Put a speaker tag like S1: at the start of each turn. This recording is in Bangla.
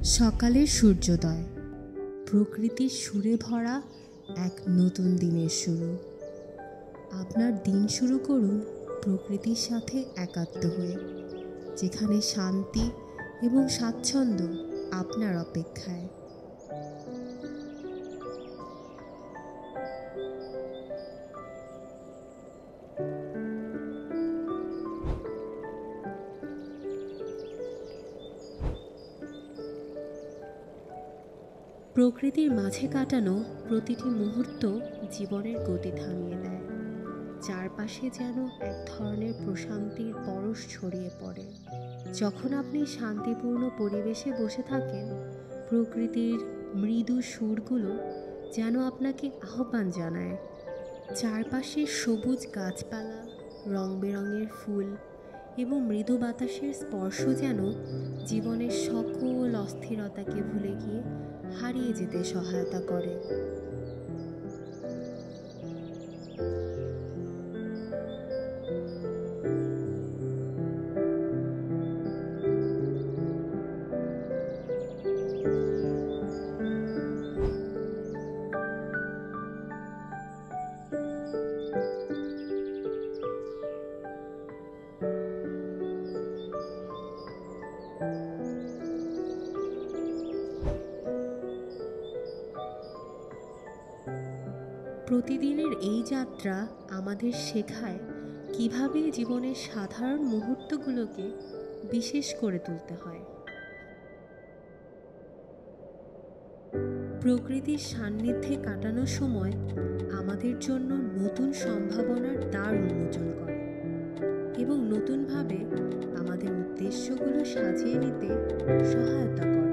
S1: সকালের সূর্যোদয়, প্রকৃতির সুরে ভরা এক নতুন দিনের শুরু। আপনার দিন শুরু করুন প্রকৃতির সাথে একাত্ম হয়ে, যেখানে শান্তি এবং স্বাচ্ছন্দ্য আপনার অপেক্ষায়। প্রকৃতির মাঝে কাটানো প্রতিটি মুহূর্ত জীবনের গতি থামিয়ে দেয়। চারপাশে যেন এক ধরনের প্রশান্তির পরশ ছড়িয়ে পড়ে। যখন আপনি শান্তিপূর্ণ পরিবেশে বসে থাকেন, প্রকৃতির মৃদু সুরগুলো যেন আপনাকে আহ্বান জানায়। চারপাশের সবুজ গাছপালা, রং বেরঙের ফুল এবং মৃদু বাতাসের স্পর্শ যেন জীবনের সকল অস্থিরতাকে ভুলে গিয়ে হারিয়ে যেতে সহায়তা করে। প্রতিদিনের এই যাত্রা আমাদের শেখায় কিভাবে জীবনের সাধারণ মুহূর্তগুলোকে বিশেষ করে তুলতে হয়। প্রকৃতির সান্নিধ্যে কাটানোর সময় আমাদের জন্য নতুন সম্ভাবনার দ্বার উন্মোচন করে এবং নতুনভাবে আমাদের উদ্দেশ্যগুলো সাজিয়ে নিতে সহায়তা করে।